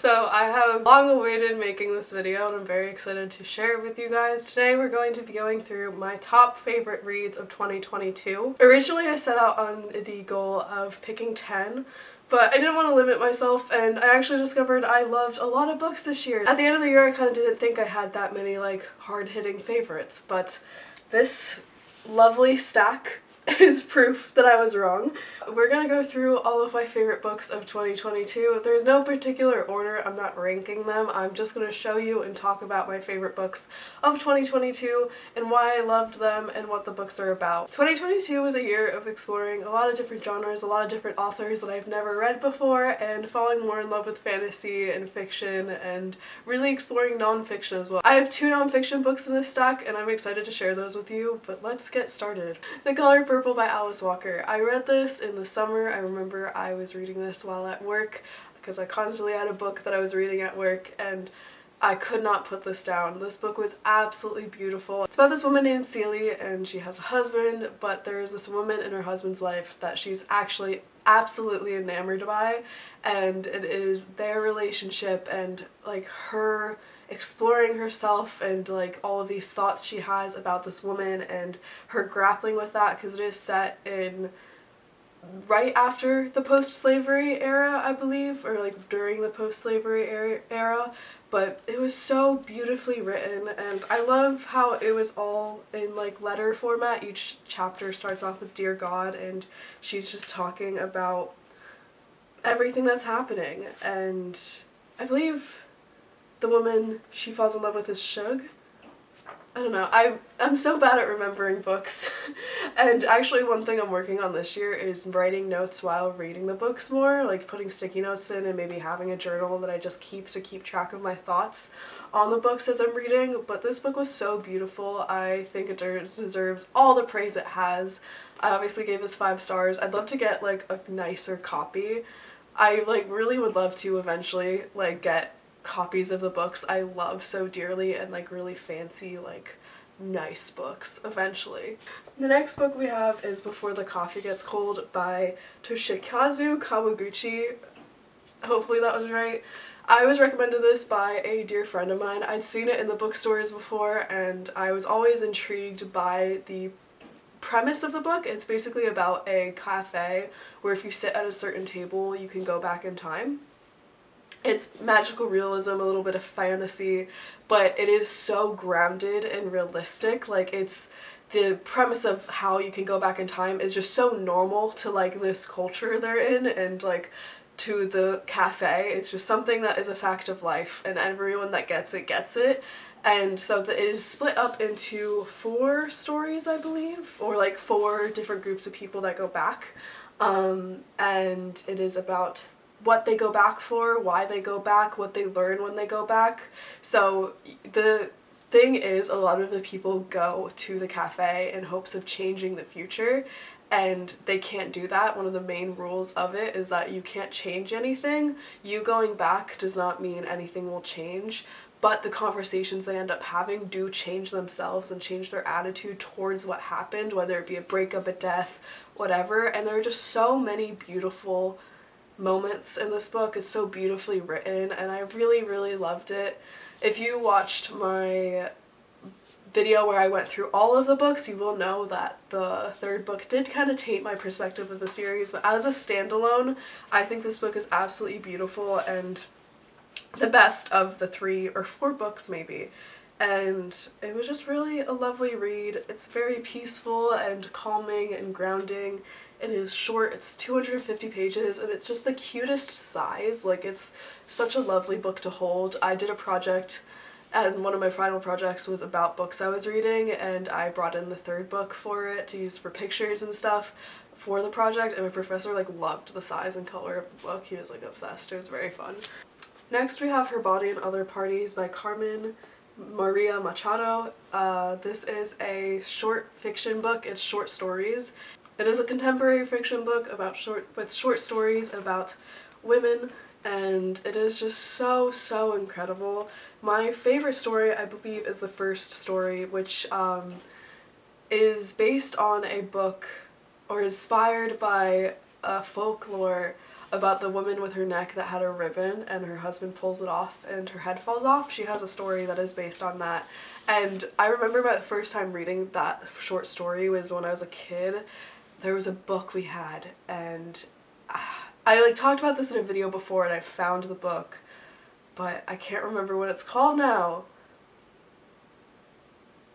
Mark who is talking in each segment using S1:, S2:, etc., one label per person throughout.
S1: So I have long awaited making this video and I'm very excited to share it with you guys. Today we're going to be going through my top favorite reads of 2022. Originally I set out on the goal of picking 10, but I didn't want to limit myself, and I actually discovered I loved a lot of books this year. At the end of the year I kind of didn't think I had that many hard-hitting favorites, but this lovely stack is proof that I was wrong. We're gonna go through all of my favorite books of 2022. There's no particular order, I'm not ranking them. I'm just gonna show you and talk about my favorite books of 2022 and why I loved them and what the books are about. 2022 was a year of exploring a lot of different genres, a lot of different authors that I've never read before, and falling more in love with fantasy and fiction and really exploring non-fiction as well. I have 2 non-fiction books in this stack and I'm excited to share those with you, but let's get started. The Color Purple by Alice Walker. I read this in the summer. I remember I was reading this while at work because I constantly had a book that I was reading at work and I could not put this down. This book was absolutely beautiful. It's about this woman named Celie and she has a husband, but there's this woman in her husband's life that she's actually absolutely enamored by, and it is their relationship and her exploring herself and all of these thoughts she has about this woman and her grappling with that, because it is set in right after the post-slavery era, I believe, or during the post-slavery era, but it was so beautifully written and I love how it was all in letter format. Each chapter starts off with "Dear God" and she's just talking about everything that's happening, and I believe the woman she falls in love with is Shug. I don't know, I'm so bad at remembering books. And actually one thing I'm working on this year is writing notes while reading the books more, putting sticky notes in and maybe having a journal that I just keep track of my thoughts on the books as I'm reading. But this book was so beautiful. I think it deserves all the praise it has. I obviously gave this 5 stars. I'd love to get a nicer copy. I really would love to eventually get copies of the books I love so dearly and really fancy nice books eventually. The next book we have is Before the Coffee Gets Cold by Toshikazu Kawaguchi. Hopefully that was right. I was recommended this by a dear friend of mine. I'd seen it in the bookstores before and I was always intrigued by the premise of the book. It's basically about a cafe where if you sit at a certain table you can go back in time. It's magical realism, a little bit of fantasy, but it is so grounded and realistic. It's the premise of how you can go back in time is just so normal to this culture they're in and to the cafe. It's just something that is a fact of life and everyone that gets it. And so it is split up into 4 stories, I believe, or 4 different groups of people that go back. And it is about what they go back for, why they go back, what they learn when they go back. So the thing is, a lot of the people go to the cafe in hopes of changing the future, and they can't do that. One of the main rules of it is that you can't change anything. You going back does not mean anything will change, but the conversations they end up having do change themselves and change their attitude towards what happened, whether it be a breakup, a death, whatever. And there are just so many beautiful moments in this book. It's so beautifully written and I really loved it. If you watched my video where I went through all of the books, you will know that the 3rd book did kind of taint my perspective of the series, but as a standalone, I think this book is absolutely beautiful and the best of the 3 or 4 books maybe. And it was just really a lovely read. It's very peaceful and calming and grounding. It is short, it's 250 pages, and it's just the cutest size. It's such a lovely book to hold. I did a project, and one of my final projects was about books I was reading, and I brought in the 3rd book for it to use for pictures and stuff for the project, and my professor loved the size and color of the book. He was obsessed. It was very fun. Next we have Her Body and Other Parties by Carmen Maria Machado. This is a short fiction book. It's short stories. It is a contemporary fiction book about short stories about women, and it is just so incredible. My favorite story, I believe, is the first story, which is based on a book or inspired by a folklore about the woman with her neck that had a ribbon and her husband pulls it off and her head falls off. She has a story that is based on that. And I remember my first time reading that short story was when I was a kid. There was a book we had, and I like talked about this in a video before and I found the book, but I can't remember what it's called now.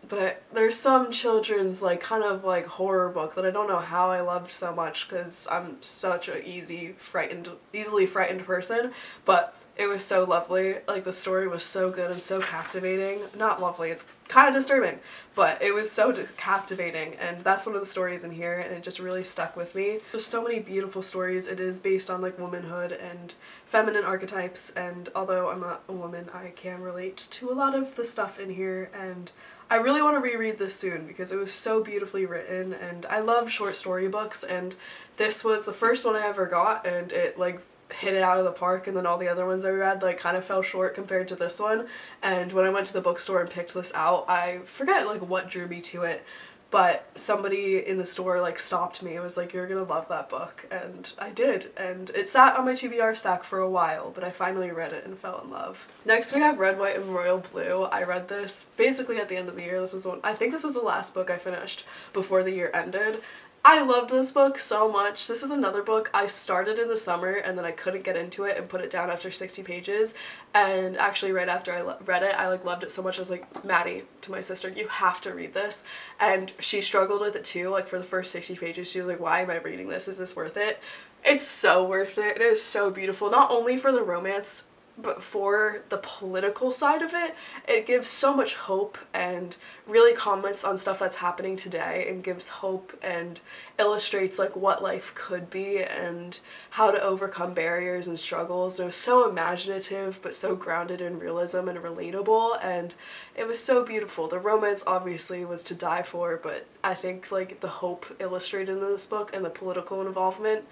S1: But there's some children's like kind of like horror book that I don't know how I loved so much because I'm such a easily frightened person, but it was so lovely. Like the story was so good and so captivating. Not lovely, it's kind of disturbing, but it was so captivating, and that's one of the stories in here, and it just really stuck with me. There's so many beautiful stories. It is based on like womanhood and feminine archetypes, and although I'm not a woman, I can relate to a lot of the stuff in here, and I really want to reread this soon because it was so beautifully written, and I love short story books, and this was the first one I ever got, and it like hit it out of the park, and then all the other ones I read like kind of fell short compared to this one. And when I went to the bookstore and picked this out, I forget like what drew me to it, but somebody in the store like stopped me and was like, "You're gonna love that book," and I did, and it sat on my TBR stack for a while, but I finally read it and fell in love. Next we have Red, White, and Royal Blue. I read this basically at the end of the year. This was I think this was the last book I finished before the year ended. I loved this book so much. This is another book I started in the summer and then I couldn't get into it and put it down after 60 pages. And actually right after I read it, I like loved it so much. I was like, Maddie, to my sister, you have to read this. And she struggled with it too. Like for the first 60 pages, she was like, why am I reading this? Is this worth it? It's so worth it. It is so beautiful. Not only for the romance, but for the political side of it. It gives so much hope and really comments on stuff that's happening today and gives hope and illustrates like what life could be and how to overcome barriers and struggles. It was so imaginative but so grounded in realism and relatable, and it was so beautiful. The romance obviously was to die for, but I think like the hope illustrated in this book and the political involvement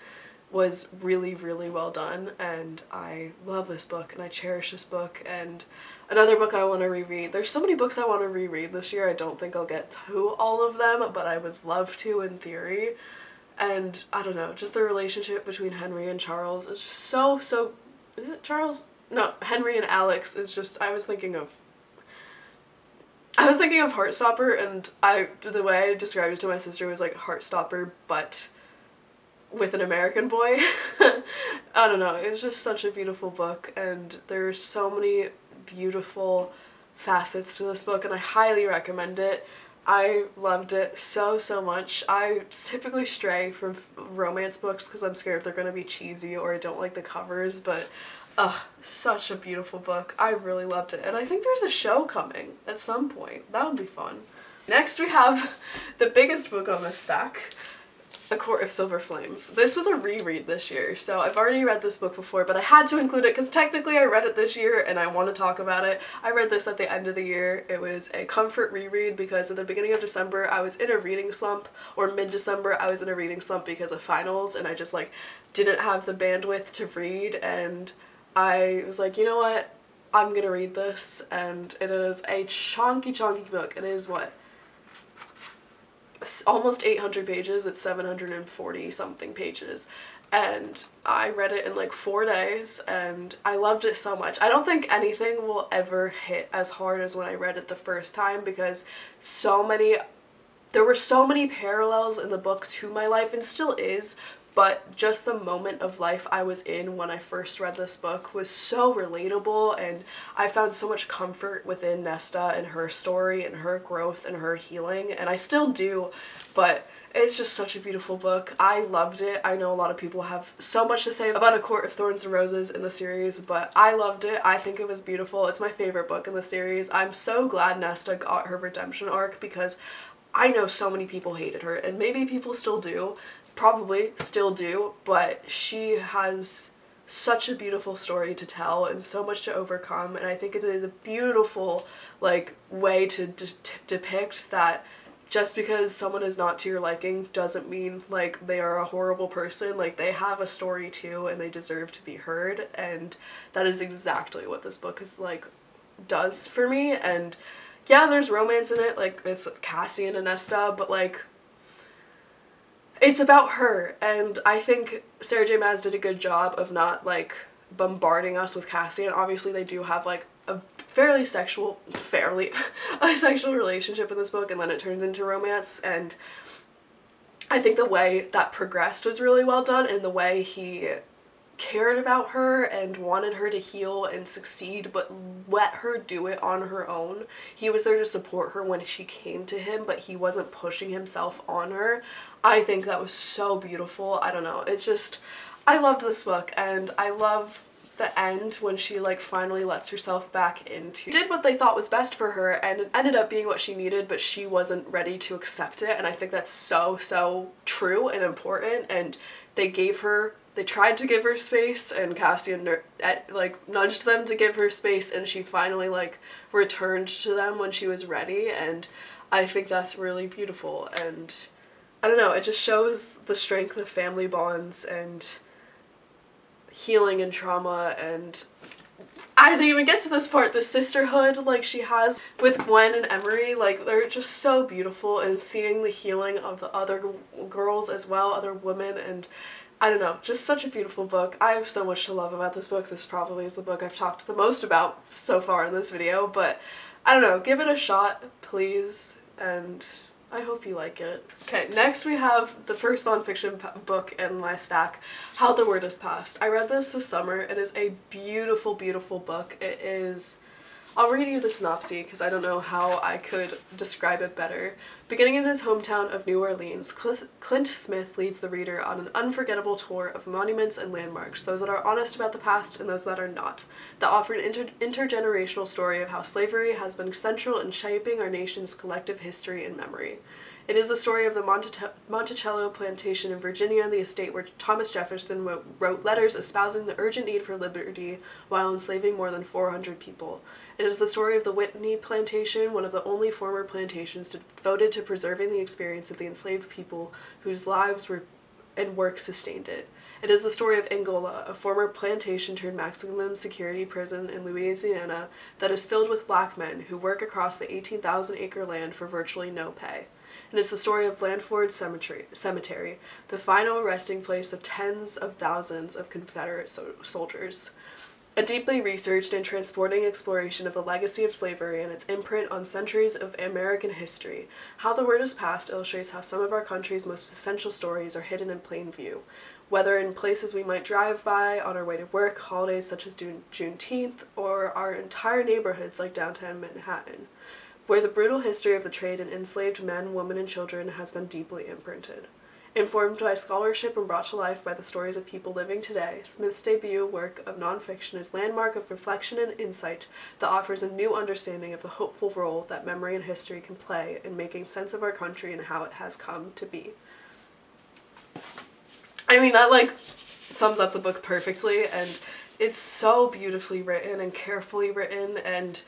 S1: was really, really well done, and I love this book and I cherish this book. And another book I want to reread. There's so many books I want to reread this year. I don't think I'll get to all of them, but I would love to in theory. And I don't know, just the relationship between Henry and Charles is just so, is it Charles? No, Henry and Alex is just, I was thinking of Heartstopper, and the way I described it to my sister was like Heartstopper, but with an American boy. I don't know, it's just such a beautiful book, and there's so many beautiful facets to this book, and I highly recommend it. I loved it so much. I typically stray from romance books because I'm scared they're gonna be cheesy or I don't like the covers, but such a beautiful book. I really loved it, and I think there's a show coming at some point. That would be fun. Next we have the biggest book on this stack, A Court of Silver Flames. This was a reread this year, so I've already read this book before, but I had to include it because technically I read it this year and I want to talk about it. I read this at the end of the year. It was a comfort reread because at the beginning of December I was in a reading slump, or mid-December I was in a reading slump because of finals, and I just like didn't have the bandwidth to read, and I was like, you know what, I'm gonna read this, and it is a chunky book. It is what? Almost 800 pages. It's 740 something pages, and I read it in like 4 days and I loved it so much. I don't think anything will ever hit as hard as when I read it the first time, because there were so many parallels in the book to my life, and still is, but just the moment of life I was in when I first read this book was so relatable, and I found so much comfort within Nesta and her story and her growth and her healing, and I still do, but it's just such a beautiful book. I loved it. I know a lot of people have so much to say about A Court of Thorns and Roses in the series, but I loved it. I think it was beautiful. It's my favorite book in the series. I'm so glad Nesta got her redemption arc, because I know so many people hated her, and maybe people still do. Probably still do, but she has such a beautiful story to tell and so much to overcome, and I think it is a beautiful like way to depict that just because someone is not to your liking doesn't mean like they are a horrible person. Like, they have a story too and they deserve to be heard, and that is exactly what this book is like does for me. And yeah, there's romance in it, like it's Cassian and Nesta, but like it's about her, and I think Sarah J Maas did a good job of not like bombarding us with Cassian. Obviously they do have like a fairly a sexual relationship in this book, and then it turns into romance, and I think the way that progressed was really well done, and the way he cared about her and wanted her to heal and succeed, but let her do it on her own. He was there to support her when she came to him, but he wasn't pushing himself on her. I think that was so beautiful. I don't know, it's just, I loved this book, and I love the end when she like finally lets herself back into, did what they thought was best for her, and it ended up being what she needed, but she wasn't ready to accept it. And I think that's so true and important, and they tried to give her space, and Cassian like nudged them to give her space, and she finally like returned to them when she was ready, and I think that's really beautiful. And I don't know, it just shows the strength of family bonds and healing and trauma. And I didn't even get to this part, the sisterhood like she has with Gwen and Emery, like they're just so beautiful, and seeing the healing of the other girls as well, other women, and I don't know, just such a beautiful book. I have so much to love about this book. This probably is the book I've talked the most about so far in this video, but I don't know, give it a shot, please, and I hope you like it. Okay, next we have the first nonfiction book in my stack, How the Word Is Passed. I read this summer. It is a beautiful, beautiful book. It is, I'll read you the synopsis because I don't know how I could describe it better. Beginning in his hometown of New Orleans, Clint Smith leads the reader on an unforgettable tour of monuments and landmarks, those that are honest about the past and those that are not, that offer an intergenerational story of how slavery has been central in shaping our nation's collective history and memory. It is the story of the Monticello plantation in Virginia, the estate where Thomas Jefferson wrote letters espousing the urgent need for liberty while enslaving more than 400 people. It is the story of the Whitney plantation, one of the only former plantations devoted to preserving the experience of the enslaved people whose lives and work sustained it. It is the story of Angola, a former plantation turned maximum security prison in Louisiana that is filled with black men who work across the 18,000-acre land for virtually no pay. And it's the story of Blandford Cemetery, the final resting place of tens of thousands of Confederate soldiers. A deeply researched and transporting exploration of the legacy of slavery and its imprint on centuries of American history. How the Word Is Passed illustrates how some of our country's most essential stories are hidden in plain view, whether in places we might drive by on our way to work, holidays such as Juneteenth, or our entire neighborhoods like downtown Manhattan, where the brutal history of the trade in enslaved men, women, and children has been deeply imprinted. Informed by scholarship and brought to life by the stories of people living today, Smith's debut work of nonfiction is a landmark of reflection and insight that offers a new understanding of the hopeful role that memory and history can play in making sense of our country and how it has come to be. I mean, that like sums up the book perfectly, and it's so beautifully written and carefully written, and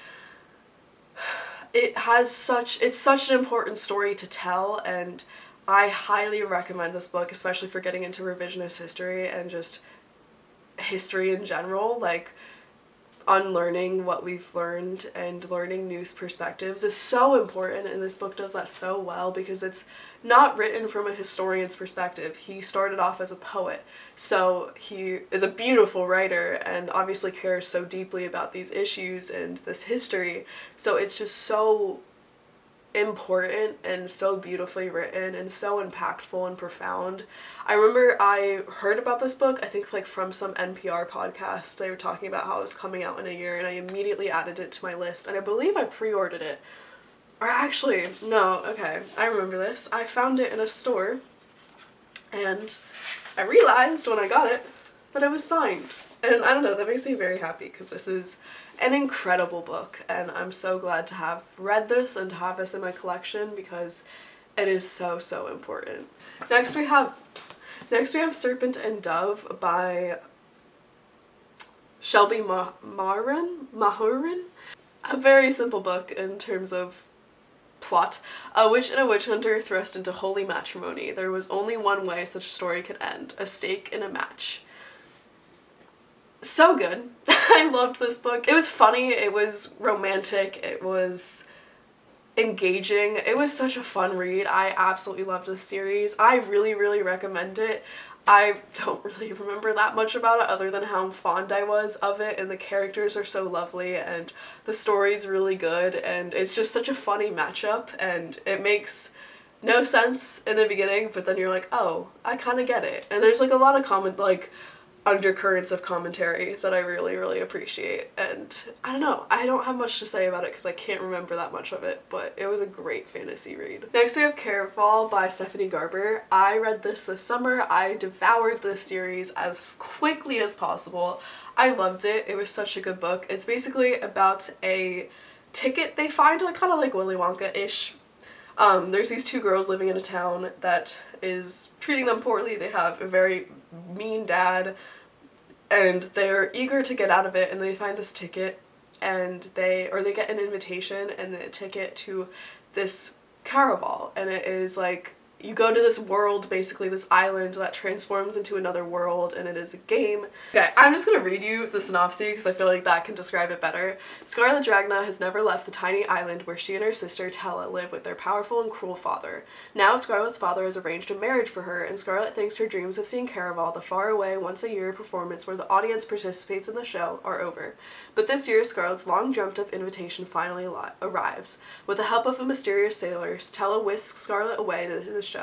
S1: it's such an important story to tell, and I highly recommend this book, especially for getting into revisionist history and just history in general. Like, unlearning what we've learned and learning new perspectives is so important, and this book does that so well because it's not written from a historian's perspective. He started off as a poet, so he is a beautiful writer and obviously cares so deeply about these issues and this history, so it's just so important and so beautifully written and so impactful and profound. I remember I heard about this book, I think like from some NPR podcast. They were talking about how it was coming out in a year, and I immediately added it to my list, and I believe I pre-ordered it. Or actually, no, okay, I remember this. I found it in a store, and I realized when I got it that it was signed. And I don't know, that makes me very happy because this is an incredible book, and I'm so glad to have read this and to have this in my collection because it is so important. Next we have Serpent and Dove by Shelby Mahurin. A very simple book in terms of plot. A witch and a witch hunter thrust into holy matrimony. There was only one way such a story could end, a stake in a match. So good. I loved this book. It was funny, it was romantic, it was engaging. It was such a fun read. I absolutely loved this series. I really, really recommend it. I don't really remember that much about it other than how fond I was of it, and the characters are so lovely and the story's really good, and it's just such a funny matchup, and it makes no sense in the beginning, but then you're like, oh, I kind of get it. And there's like a lot of undercurrents of commentary that I really, really appreciate, and I don't know, I don't have much to say about it because I can't remember that much of it, but it was a great fantasy read. Next we have Caraval by Stephanie Garber. I read this summer. I devoured this series as quickly as possible. I loved it. It was such a good book. It's basically about a ticket they find, like kind of like Willy Wonka-ish. There's these two girls living in a town that is treating them poorly. They have a very mean dad, and they're eager to get out of it, and they find this ticket, and they get an invitation and a ticket to this caraval, and it is like, you go to this world, basically this island that transforms into another world, and it is a game. Okay, I'm just gonna read you the synopsis because I feel like that can describe it better. Scarlet Dragna has never left the tiny island where she and her sister Tella live with their powerful and cruel father. Now Scarlet's father has arranged a marriage for her, and Scarlet thinks her dreams of seeing Caraval, the faraway once-a-year performance where the audience participates in the show, are over. But this year, Scarlet's long-dreamt-of invitation finally arrives. With the help of a mysterious sailor, Tella whisks Scarlet away to the show.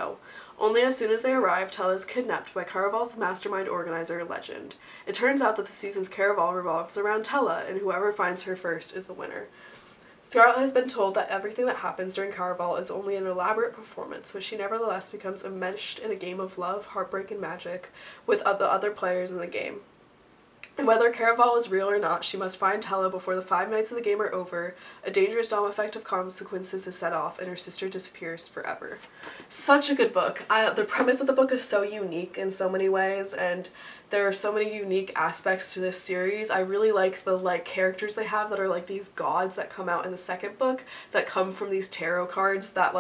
S1: Only as soon as they arrive, Tella is kidnapped by Caraval's mastermind organizer, Legend. It turns out that the season's Caraval revolves around Tella, and whoever finds her first is the winner. Scarlet has been told that everything that happens during Caraval is only an elaborate performance, but she nevertheless becomes enmeshed in a game of love, heartbreak, and magic with the other players in the game. And whether Caraval is real or not, she must find Tella before the 5 nights of the game are over. A dangerous domino effect of consequences is set off, and her sister disappears forever. Such a good book. The premise of the book is so unique in so many ways, and there are so many unique aspects to this series. I really like the characters they have that are like these gods that come out in the second book that come from these tarot cards that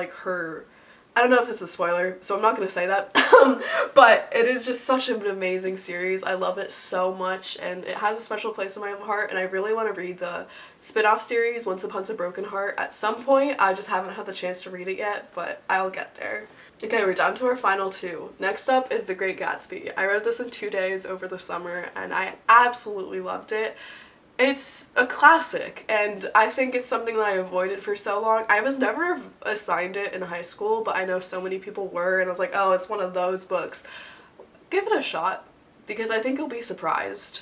S1: I don't know if it's a spoiler, so I'm not going to say that, but it is just such an amazing series. I love it so much, and it has a special place in my heart, and I really want to read the spin-off series, Once Upon a Broken Heart, at some point. I just haven't had the chance to read it yet, but I'll get there. Okay, we're down to our final two. Next up is The Great Gatsby. I read this in 2 days over the summer, and I absolutely loved it. It's a classic, and I think it's something that I avoided for so long. I was never assigned it in high school, but I know so many people were, and I was like, oh, it's one of those books. Give it a shot, because I think you'll be surprised.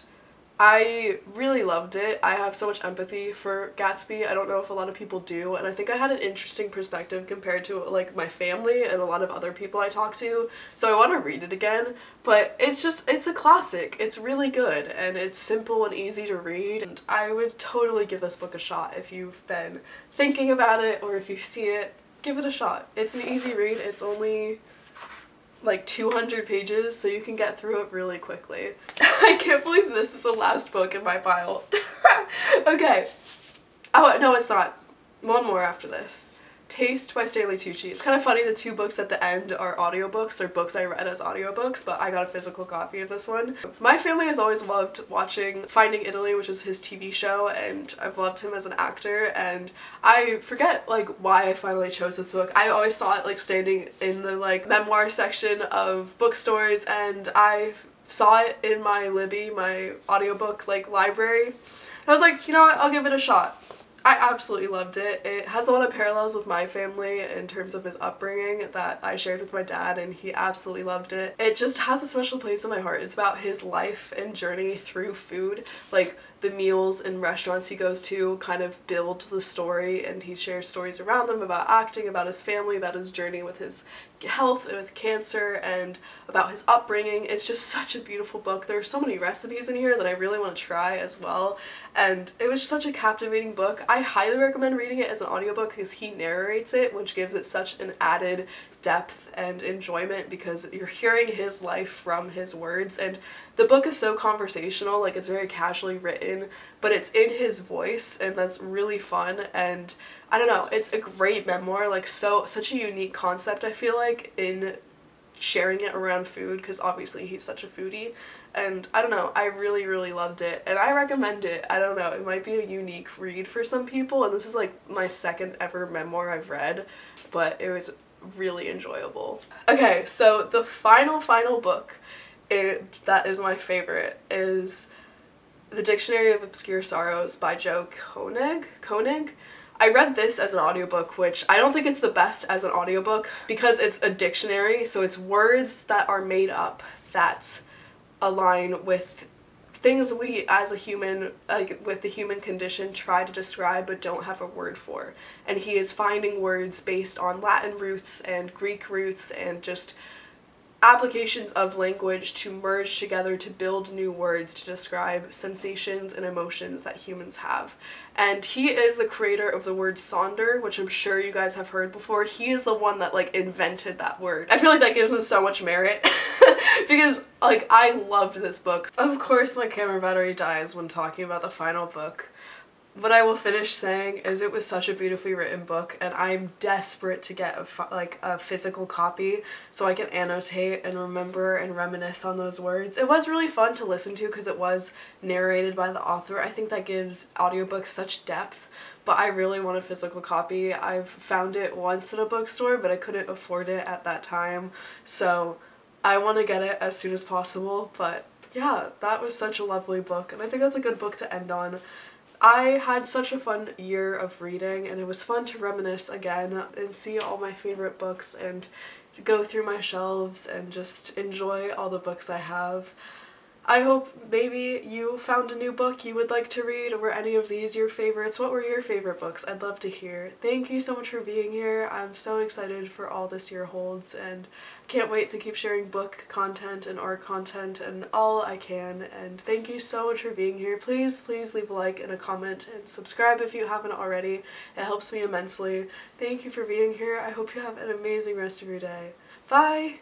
S1: I really loved it. I have so much empathy for Gatsby. I don't know if a lot of people do, and I think I had an interesting perspective compared to my family and a lot of other people I talk to, so I want to read it again. But it's a classic. It's really good, and it's simple and easy to read, and I would totally give this book a shot if you've been thinking about it, or if you see it, give it a shot. It's an easy read. It's only 200 pages, so you can get through it really quickly. I can't believe this is the last book in my pile. Okay. Oh, no, it's not. One more after this. Taste by Stanley Tucci. It's kind of funny, the 2 books at the end are audiobooks, or books I read as audiobooks, but I got a physical copy of this one. My family has always loved watching Finding Italy, which is his TV show, and I've loved him as an actor, and I forget why I finally chose this book. I always saw it standing in the memoir section of bookstores, and I saw it in my Libby, my audiobook library, and I was like, you know what, I'll give it a shot. I absolutely loved it. It has a lot of parallels with my family in terms of his upbringing that I shared with my dad, and he absolutely loved it. It just has a special place in my heart. It's about his life and journey through food. The meals and restaurants he goes to kind of build the story, and he shares stories around them about acting, about his family, about his journey with his health and with cancer, and about his upbringing. It's just such a beautiful book. There are so many recipes in here that I really want to try as well, and it was such a captivating book. I highly recommend reading it as an audiobook because he narrates it, which gives it such an added depth and enjoyment because you're hearing his life from his words, and the book is so conversational, it's very casually written, but it's in his voice, and that's really fun, and I don't know, it's a great memoir, such a unique concept I feel in sharing it around food because obviously he's such a foodie. And I don't know, I really, really loved it, and I recommend it. I don't know, it might be a unique read for some people, and this is like my second ever memoir I've read, but it was really enjoyable. Okay, so the final book that is my favorite is The Dictionary of Obscure Sorrows by Joe Koenig. I read this as an audiobook, which I don't think it's the best as an audiobook because it's a dictionary, so it's words that are made up that align with things we as a human, like with the human condition, try to describe but don't have a word for. And he is finding words based on Latin roots and Greek roots and just applications of language to merge together to build new words to describe sensations and emotions that humans have. And he is the creator of the word sonder, which I'm sure you guys have heard before. He is the one that like invented that word. I feel like that gives him so much merit because like I loved this book. Of course my camera battery dies when talking about the final book. What I will finish saying is it was such a beautifully written book, and I'm desperate to get a physical copy so I can annotate and remember and reminisce on those words. It was really fun to listen to because it was narrated by the author. I think that gives audiobooks such depth, but I really want a physical copy. I've found it once in a bookstore, but I couldn't afford it at that time, so I want to get it as soon as possible. But yeah, that was such a lovely book, and I think that's a good book to end on. I had such a fun year of reading, and it was fun to reminisce again and see all my favorite books and go through my shelves and just enjoy all the books I have. I hope maybe you found a new book you would like to read, or were any of these your favorites? What were your favorite books? I'd love to hear. Thank you so much for being here. I'm so excited for all this year holds, and can't wait to keep sharing book content and art content and all I can. And thank you so much for being here. Please leave a like and a comment and subscribe if you haven't already. It helps me immensely. Thank you for being here. I hope you have an amazing rest of your day. Bye!